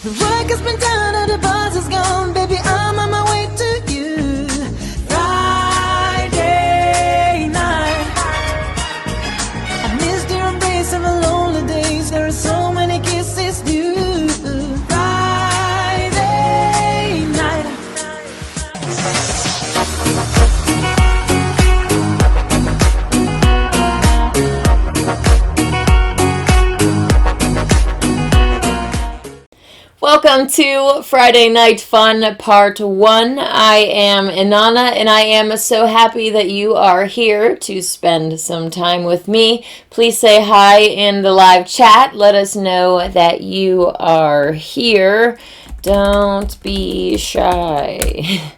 The work has been done and the buzz is gone, baby, I'm on my way to you. Friday night, I missed your embrace of the lonely days. There are so many kisses due. Friday night. Welcome to Friday Night Fun Part 1. I am Inanna, and I am so happy that you are here to spend some time with me. Please say hi in the live chat. Let us know that you are here. Don't be shy.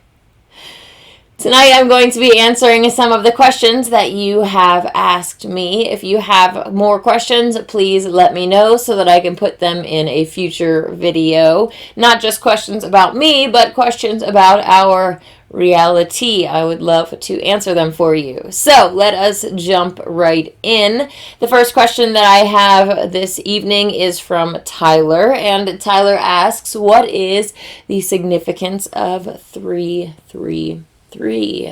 Tonight I'm going to be answering some of the questions that you have asked me. If you have more questions, please let me know so that I can put them in a future video. Not just questions about me, but questions about our reality. I would love to answer them for you. So let us jump right in. The first question that I have this evening is from Tyler, and Tyler asks, what is the significance of 333?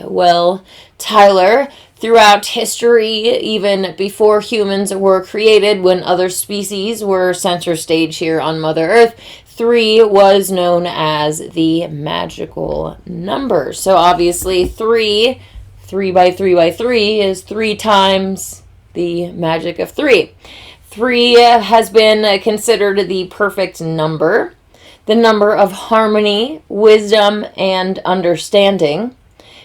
Well, Tyler, throughout history, even before humans were created, when other species were center stage here on Mother Earth, 3 was known as the magical number. So obviously 3 by 3 by 3 is 3 times the magic of 3. 3 has been considered the perfect number, the number of harmony, wisdom, and understanding.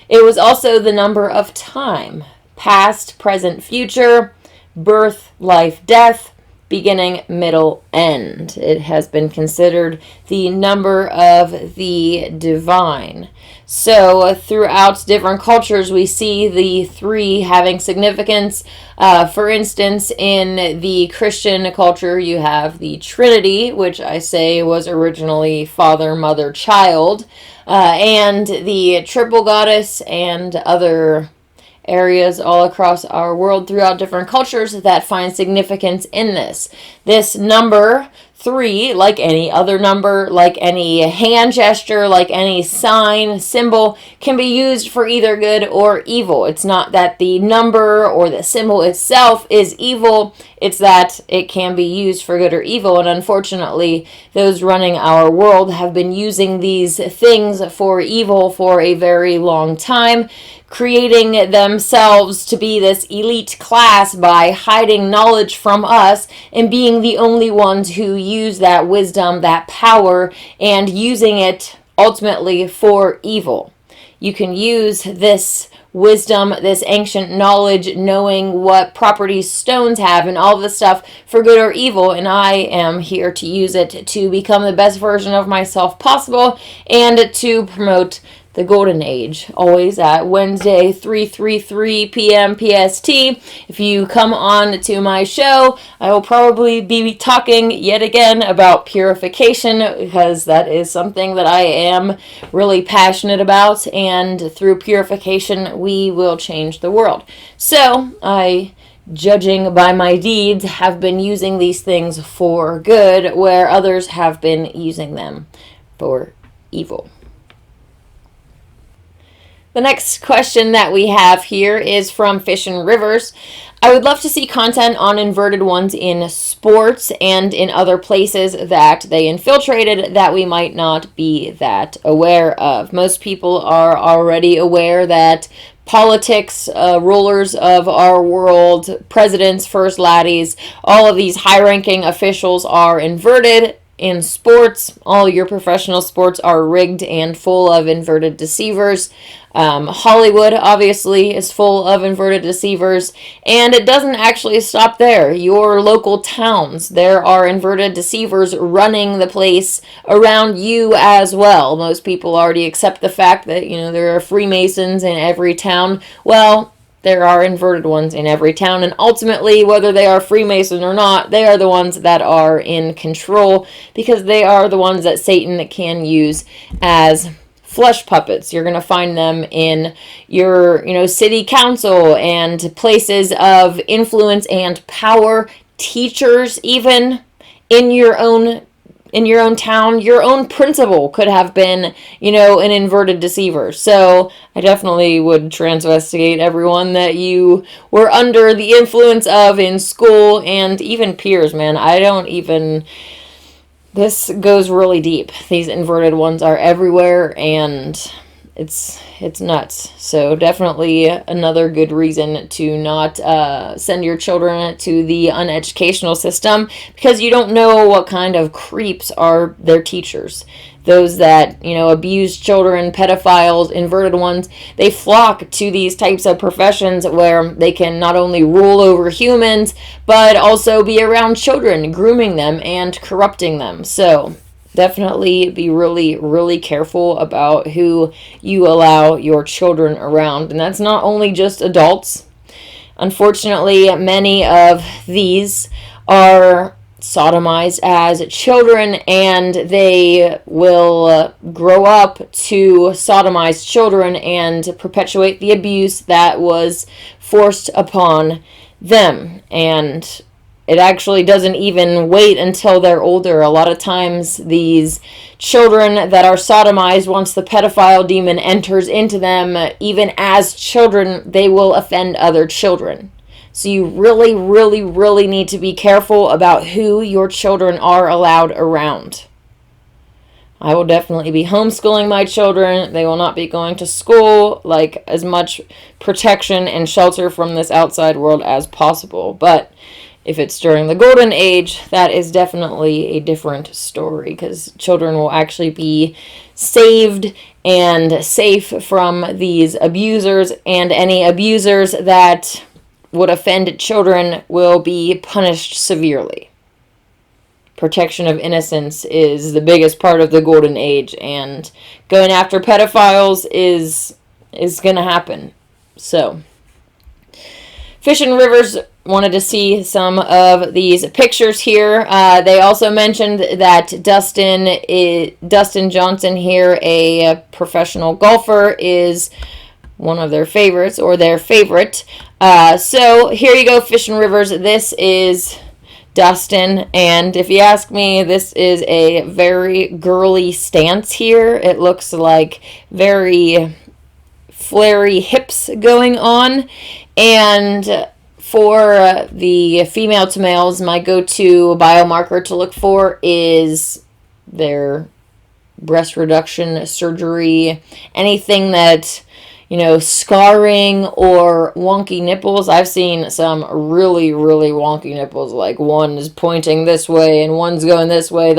It was also the number of time, past, present, future, birth, life, death, beginning, middle, end. It has been considered the number of the divine. So throughout different cultures, we see the 3 having significance. For instance, in the Christian culture, you have the Trinity, which I say was originally Father, Mother, Child, and the triple goddess and other areas all across our world throughout different cultures that find significance in this. This number 3, like any other number, like any hand gesture, like any sign, symbol, can be used for either good or evil. It's not that the number or the symbol itself is evil, it's that it can be used for good or evil, and unfortunately, those running our world have been using these things for evil for a very long time, creating themselves to be this elite class by hiding knowledge from us and being the only ones who use that wisdom, that power, and using it ultimately for evil. You can use this wisdom, this ancient knowledge, knowing what properties stones have and all this stuff for good or evil, and I am here to use it to become the best version of myself possible and to promote the golden age, always at Wednesday 3:33 p.m. PST. If you come on to my show, I will probably be talking yet again about purification, because that is something that I am really passionate about, and through purification we will change the world. So I, judging by my deeds, have been using these things for good where others have been using them for evil. The next question that we have here is from Fish and Rivers. I would love to see content on inverted ones in sports and in other places that they infiltrated that we might not be that aware of. Most people are already aware that politics, rulers of our world, presidents, first laddies, all of these high-ranking officials are inverted. In sports, all your professional sports are rigged and full of inverted deceivers. Hollywood, obviously, is full of inverted deceivers, and it doesn't actually stop there. Your local towns, there are inverted deceivers running the place around you as well. Most people already accept the fact that, there are Freemasons in every town. Well, there are inverted ones in every town, and ultimately, whether they are Freemason or not, they are the ones that are in control, because they are the ones that Satan can use as flesh puppets. You're going to find them in your, city council and places of influence and power, teachers even, in your own in your own town, your own principal could have been, an inverted deceiver. So I definitely would transvestigate everyone that you were under the influence of in school, and even peers, man. This goes really deep. These inverted ones are everywhere, and it's nuts. So definitely another good reason to not send your children to the uneducational system, because you don't know what kind of creeps are their teachers. Those that, abuse children, pedophiles, inverted ones, they flock to these types of professions where they can not only rule over humans, but also be around children, grooming them and corrupting them. So definitely be really, really careful about who you allow your children around. And that's not only just adults. Unfortunately, many of these are sodomized as children, and they will grow up to sodomize children and perpetuate the abuse that was forced upon them. And it actually doesn't even wait until they're older. A lot of times these children that are sodomized, once the pedophile demon enters into them, even as children, they will offend other children. So you really, really, really need to be careful about who your children are allowed around. I will definitely be homeschooling my children. They will not be going to school. Like, as much protection and shelter from this outside world as possible. But if it's during the golden age, that is definitely a different story, because children will actually be saved and safe from these abusers, and any abusers that would offend children will be punished severely. Protection of innocence is the biggest part of the golden age, and going after pedophiles is going to happen. So, Fish and Rivers wanted to see some of these pictures here. They also mentioned that Dustin Johnson here, a professional golfer, is one of their favorites, or their favorite. So here you go, Fish and Rivers. This is Dustin, and if you ask me, this is a very girly stance here. It looks like very flary hips going on, and for the female to males, my go-to biomarker to look for is their breast reduction surgery, anything that, scarring or wonky nipples. I've seen some really, really wonky nipples. Like, one is pointing this way and one's going this way.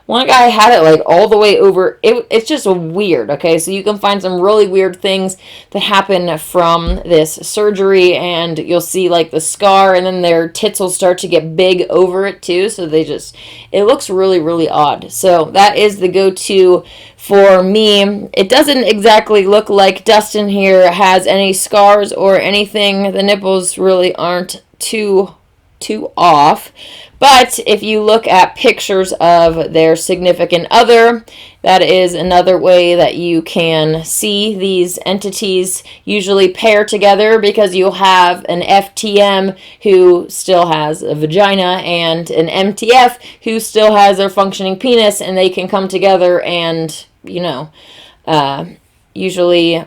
One guy had it like all the way over. It's just weird, okay? So you can find some really weird things that happen from this surgery, and you'll see like the scar, and then their tits will start to get big over it too. So it looks really, really odd. So that is the go-to for me. It doesn't exactly look like Dustin here has any scars or anything. The nipples really aren't too off. But if you look at pictures of their significant other, that is another way that you can see these entities usually pair together, because you'll have an FTM who still has a vagina and an MTF who still has their functioning penis, and they can come together and, usually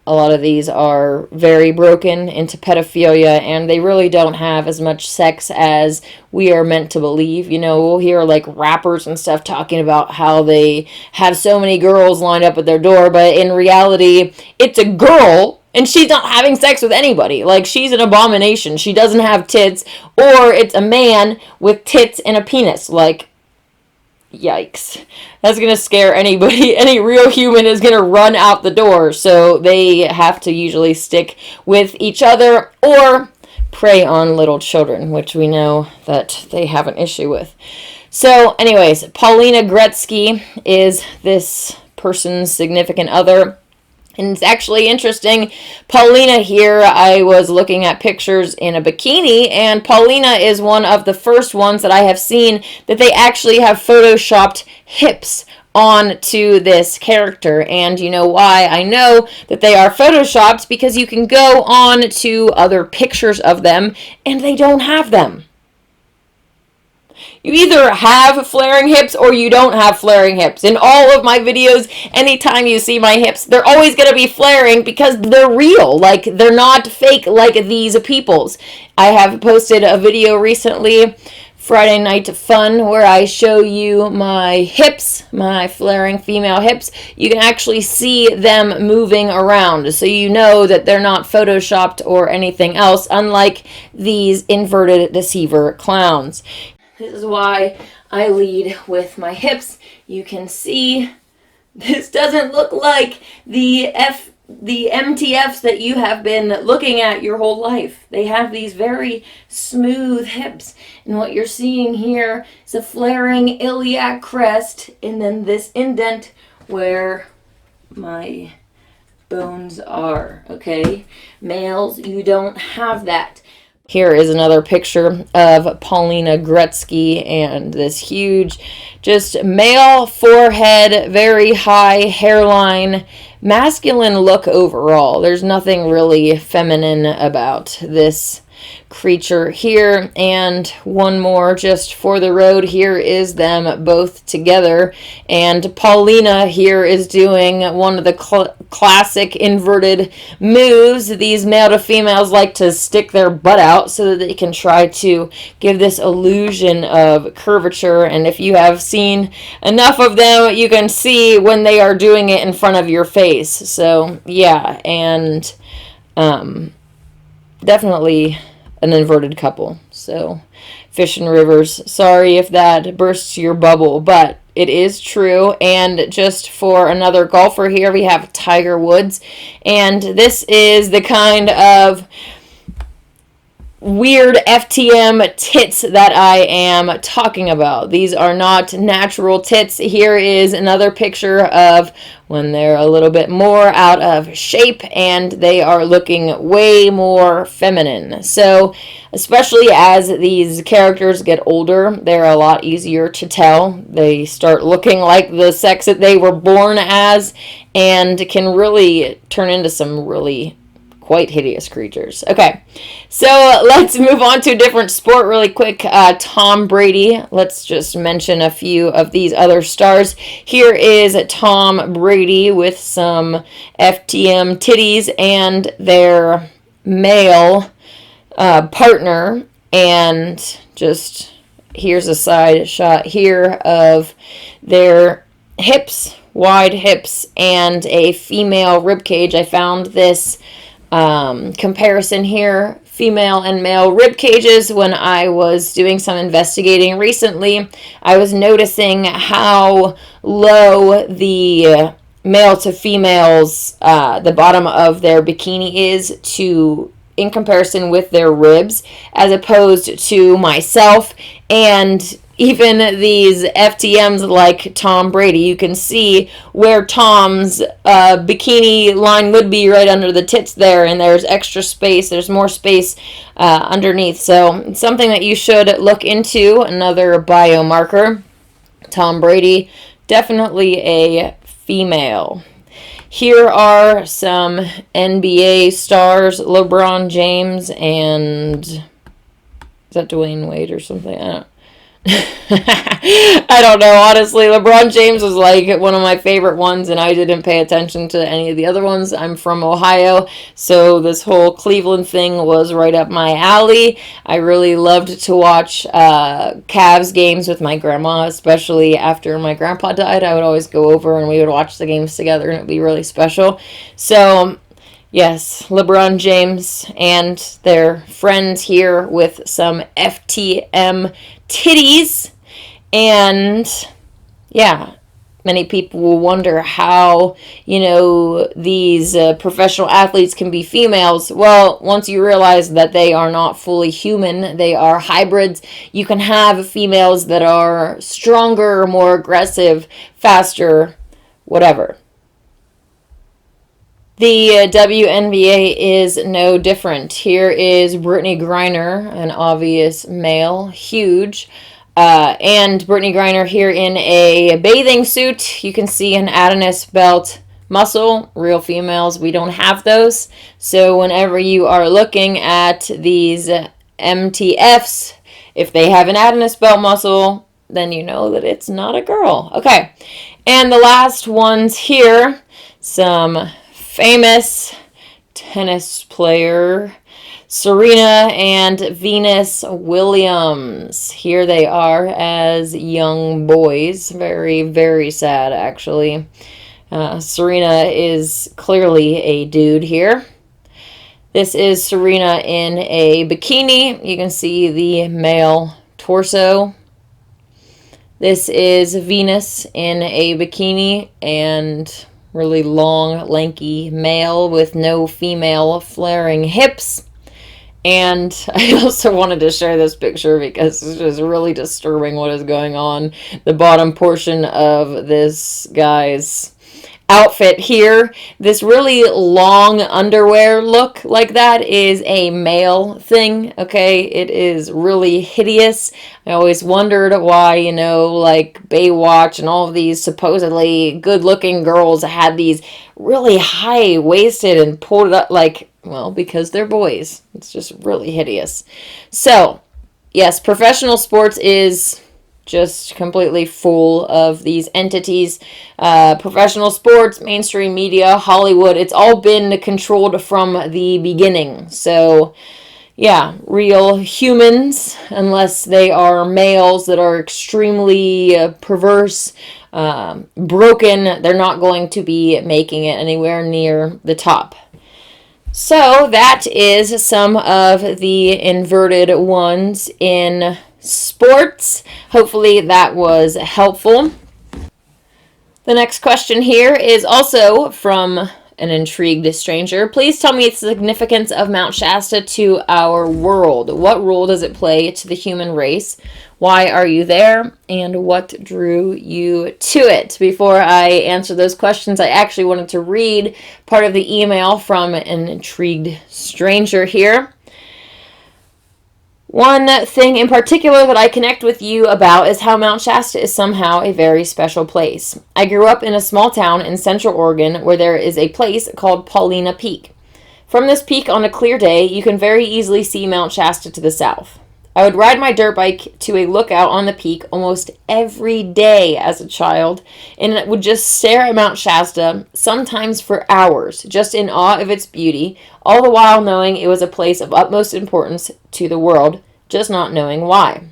a lot of these are very broken into pedophilia, and they really don't have as much sex as we are meant to believe. We'll hear like rappers and stuff talking about how they have so many girls lined up at their door, but in reality, it's a girl and she's not having sex with anybody. Like, she's an abomination. She doesn't have tits. Or it's a man with tits and a penis. Like, yikes. That's going to scare anybody. Any real human is going to run out the door. So they have to usually stick with each other or prey on little children, which we know that they have an issue with. So anyways, Paulina Gretzky is this person's significant other. And it's actually interesting. Paulina here, I was looking at pictures in a bikini, and Paulina is one of the first ones that I have seen that they actually have photoshopped hips onto this character. And you know why I know that they are photoshopped? Because you can go on to other pictures of them and they don't have them. You either have flaring hips or you don't have flaring hips. In all of my videos, anytime you see my hips, they're always going to be flaring because they're real. Like, they're not fake like these people's. I have posted a video recently, Friday Night Fun, where I show you my hips, my flaring female hips. You can actually see them moving around, so you know that they're not photoshopped or anything else, unlike these inverted deceiver clowns. This is why I lead with my hips. You can see this doesn't look like the MTFs that you have been looking at your whole life. They have these very smooth hips. And what you're seeing here is a flaring iliac crest and then this indent where my bones are, okay? Males, you don't have that. Here is another picture of Paulina Gretzky and this huge, just male forehead, very high hairline, masculine look overall. There's nothing really feminine about this creature here. And one more just for the road. Here is them both together, and Paulina here is doing one of the classic inverted moves. These male to females like to stick their butt out so that they can try to give this illusion of curvature, and if you have seen enough of them, you can see when they are doing it in front of your face. So yeah, and definitely an inverted couple. So Fish and Rivers, sorry if that bursts your bubble, but it is true. And just for another golfer here, we have Tiger Woods, and this is the kind of weird FTM tits that I am talking about. These are not natural tits. Here is another picture of when they're a little bit more out of shape and they are looking way more feminine. So especially as these characters get older, they're a lot easier to tell. They start looking like the sex that they were born as and can really turn into some really quite hideous creatures. Okay, so let's move on to a different sport really quick. Tom Brady. Let's just mention a few of these other stars. Here is Tom Brady with some FTM titties and their male partner, and just here's a side shot here of their hips, wide hips, and a female rib cage. I found this comparison here, female and male rib cages, when I was doing some investigating recently. I was noticing how low the male to females, the bottom of their bikini is in comparison with their ribs, as opposed to myself and even these FTMs like Tom Brady. You can see where Tom's bikini line would be right under the tits there, and there's extra space. There's more space underneath. So it's something that you should look into. Another biomarker. Tom Brady, definitely a female. Here are some NBA stars, LeBron James and, is that Dwayne Wade or something? I don't know, honestly. LeBron James was like one of my favorite ones, and I didn't pay attention to any of the other ones. I'm from Ohio, so this whole Cleveland thing was right up my alley. I really loved to watch Cavs games with my grandma, especially after my grandpa died. I would always go over and we would watch the games together, and it would be really special. So yes, LeBron James and their friends here with some FTM titties. And yeah, many people will wonder how, these professional athletes can be females. Well, once you realize that they are not fully human, they are hybrids. You can have females that are stronger, more aggressive, faster, whatever. The WNBA is no different. Here is Brittany Griner, an obvious male, huge. And Brittany Griner here in a bathing suit. You can see an Adonis belt muscle. Real females, we don't have those. So whenever you are looking at these MTFs, If they haven't added a belt muscle, then you know that it's not a girl. Okay, and the last ones here, some famous tennis player, Serena and Venus Williams. Here they are as young boys. Very, very sad, actually. Serena is clearly a dude here. This is Serena in a bikini. You can see the male torso. This is Venus in a bikini and really long, lanky male with no female flaring hips. And I also wanted to share this picture because it's just really disturbing what is going on. The bottom portion of this guy's outfit here, this really long underwear look like that is a male thing, okay? It is really hideous. I always wondered why, like Baywatch and all of these supposedly good-looking girls had these really high-waisted and pulled it up well, because they're boys. It's just really hideous. So, yes, professional sports is just completely full of these entities. Professional sports, mainstream media, Hollywood, it's all been controlled from the beginning. So, yeah, real humans, unless they are males that are extremely perverse, broken, they're not going to be making it anywhere near the top. So that is some of the inverted ones in sports. Hopefully that was helpful. The next question here is also from an intrigued stranger. Please tell me the significance of Mount Shasta to our world. What role does it play to the human race? Why are you there? And what drew you to it? Before I answer those questions, I actually wanted to read part of the email from an intrigued stranger here. One thing in particular that I connect with you about is how Mount Shasta is somehow a very special place. I grew up in a small town in Central Oregon where there is a place called Paulina Peak. From this peak on a clear day, you can very easily see Mount Shasta to the south. I would ride my dirt bike to a lookout on the peak almost every day as a child, and would just stare at Mount Shasta, sometimes for hours, just in awe of its beauty, all the while knowing it was a place of utmost importance to the world, just not knowing why.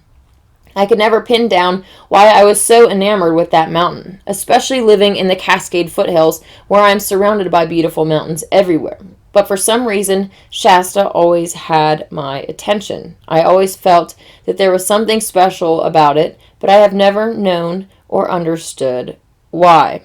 I could never pin down why I was so enamored with that mountain, especially living in the Cascade foothills where I am surrounded by beautiful mountains everywhere. But for some reason, Shasta always had my attention. I always felt that there was something special about it, but I have never known or understood why.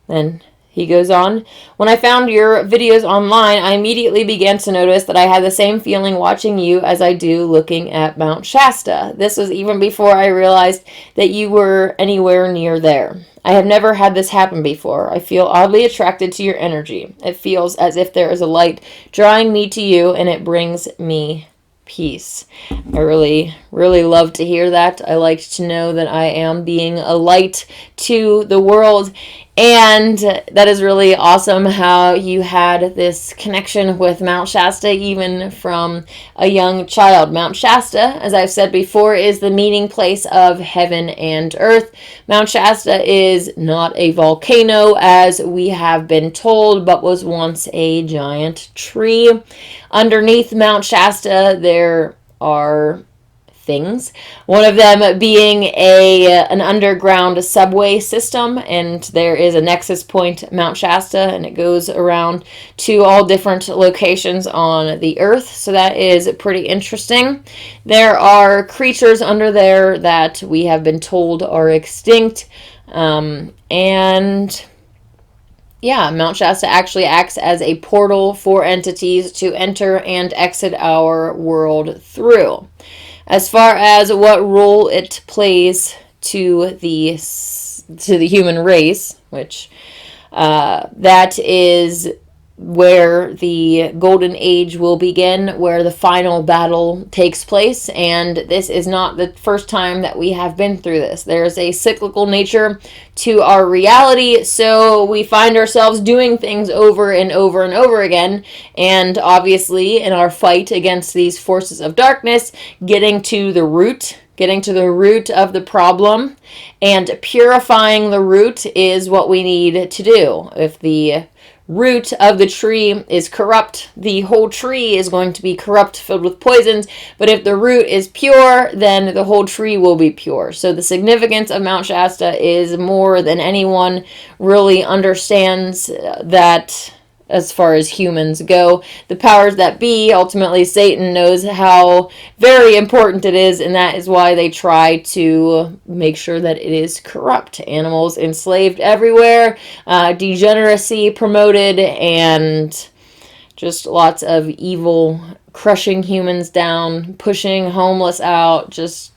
Then he goes on, when I found your videos online, I immediately began to notice that I had the same feeling watching you as I do looking at Mount Shasta. This was even before I realized that you were anywhere near there. I have never had this happen before. I feel oddly attracted to your energy. It feels as if there is a light drawing me to you, and it brings me peace. I really, really love to hear that. I like to know that I am being a light to the world. And that is really awesome how you had this connection with Mount Shasta even from a young child. Mount Shasta, as I've said before, is the meeting place of heaven and earth. Mount Shasta is not a volcano, as we have been told, but was once a giant tree. Underneath Mount Shasta, there are things. One of them being an underground subway system, and there is a nexus point, Mount Shasta, and it goes around to all different locations on the earth. So that is pretty interesting. There are creatures under there that we have been told are extinct, and yeah, Mount Shasta actually acts as a portal for entities to enter and exit our world through. As far as what role it plays to the human race, which that is where the golden age will begin, where the final battle takes place. And this is not the first time that we have been through this. There's a cyclical nature to our reality, so we find ourselves doing things over and over and over again. And obviously, in our fight against these forces of darkness, getting to the root of the problem and purifying the root is what we need to do. If the root of the tree is corrupt, the whole tree is going to be corrupt, filled with poisons. But if the root is pure, then the whole tree will be pure. So the significance of Mount Shasta is more than anyone really understands, that as far as humans go. The powers that be, ultimately Satan, knows how very important it is, and that is why they try to make sure that it is corrupt. Animals enslaved everywhere, degeneracy promoted, and just lots of evil, crushing humans down, pushing homeless out, just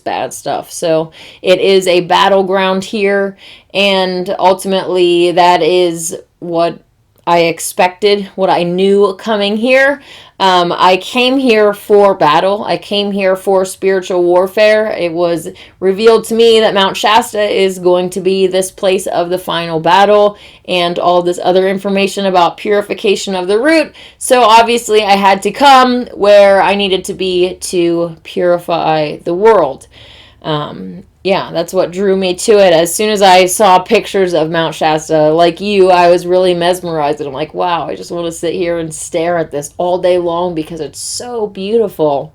bad stuff. So it is a battleground here, and ultimately that is what I expected, what I knew coming here. I came here for battle. I came here for spiritual warfare. It was revealed to me that Mount Shasta is going to be this place of the final battle, and all this other information about purification of the root. So obviously I had to come where I needed to be to purify the world. Yeah, that's what drew me to it. As soon as I saw pictures of Mount Shasta, like you, I was really mesmerized. And I'm like, wow, I just want to sit here and stare at this all day long because it's so beautiful.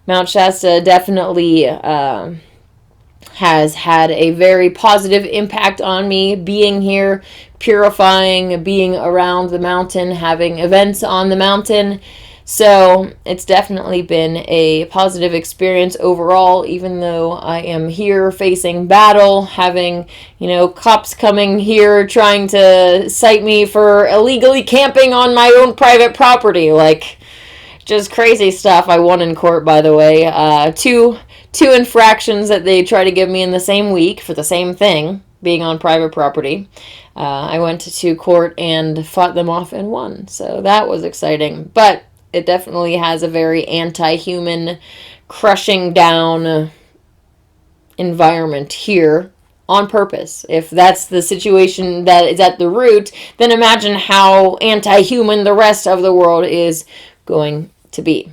Mount Shasta definitely has had a very positive impact on me, being here, purifying, being around the mountain, having events on the mountain. So it's definitely been a positive experience overall, even though I am here facing battle, having, cops coming here trying to cite me for illegally camping on my own private property. Like, just crazy stuff. I won in court, by the way. Two infractions that they try to give me in the same week for the same thing, being on private property. I went to court and fought them off and won. So that was exciting. But it definitely has a very anti-human, crushing down environment here on purpose. If that's the situation that is at the root, then imagine how anti-human the rest of the world is going to be.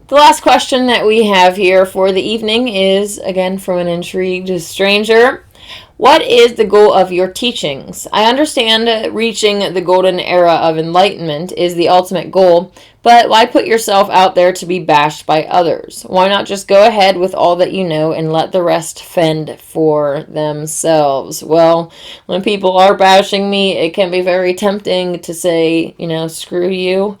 The last question that we have here for the evening is, again, from an intrigued stranger. What is the goal of your teachings? I understand reaching the golden era of enlightenment is the ultimate goal, but why put yourself out there to be bashed by others? Why not just go ahead with all that you know and let the rest fend for themselves? Well, when people are bashing me, it can be very tempting to say, screw you.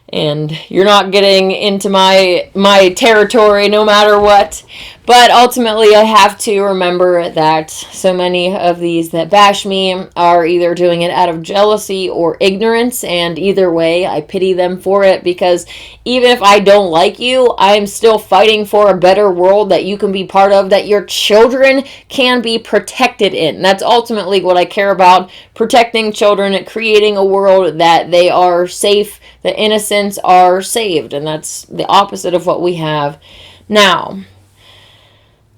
And you're not getting into my territory no matter what. But ultimately, I have to remember that so many of these that bash me are either doing it out of jealousy or ignorance. And either way, I pity them for it, because even if I don't like you, I'm still fighting for a better world that you can be part of, that your children can be protected in. That's ultimately what I care about, protecting children, creating a world that they are safe, the innocents are saved, and that's the opposite of what we have now.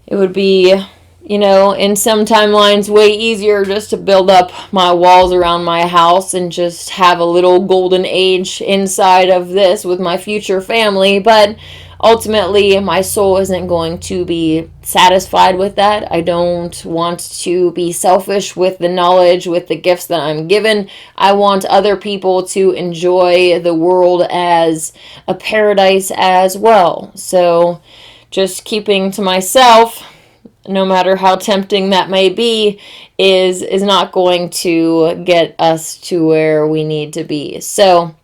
It would be, in some timelines way easier just to build up my walls around my house and just have a little golden age inside of this with my future family, but ultimately my soul isn't going to be satisfied with that. I don't want to be selfish with the knowledge, with the gifts that I'm given. I want other people to enjoy the world as a paradise as well. So just keeping to myself, no matter how tempting that may be, is not going to get us to where we need to be. So,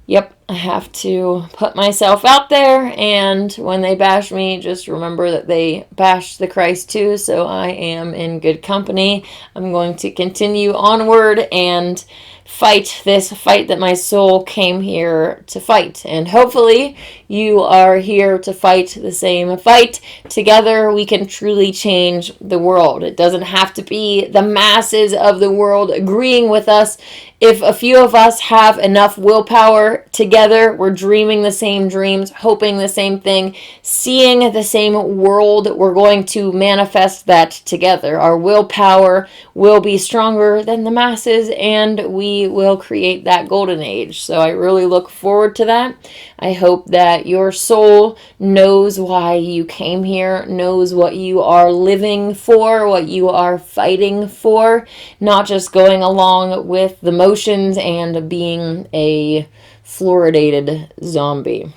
yep, I have to put myself out there, and when they bash me, just remember that they bashed the Christ too, so I am in good company. I'm going to continue onward and fight this fight that my soul came here to fight. And hopefully you are here to fight the same fight. Together we can truly change the world. It doesn't have to be the masses of the world agreeing with us. If a few of us have enough willpower together, we're dreaming the same dreams, hoping the same thing, seeing the same world, we're going to manifest that together. Our willpower will be stronger than the masses, and we will create that golden age. So I really look forward to that. I hope that your soul knows why you came here, knows what you are living for, what you are fighting for, not just going along with the motions and being a fluoridated zombie.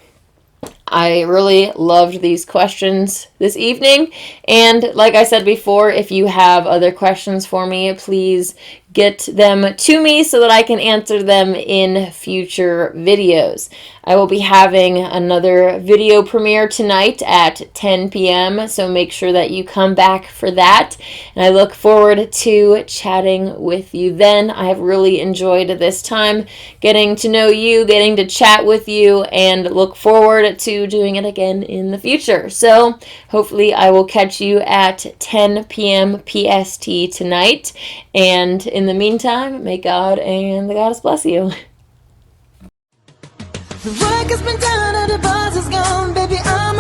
I really loved these questions this evening, and like I said before, if you have other questions for me, please get them to me so that I can answer them in future videos. I will be having another video premiere tonight at 10 p.m., so make sure that you come back for that, and I look forward to chatting with you then. I have really enjoyed this time getting to know you, getting to chat with you, and look forward to doing it again in the future. So hopefully I will catch you at 10 p.m. PST tonight, and in the meantime, may God and the goddess bless you. The work has been done and the buzz is gone, baby. I'm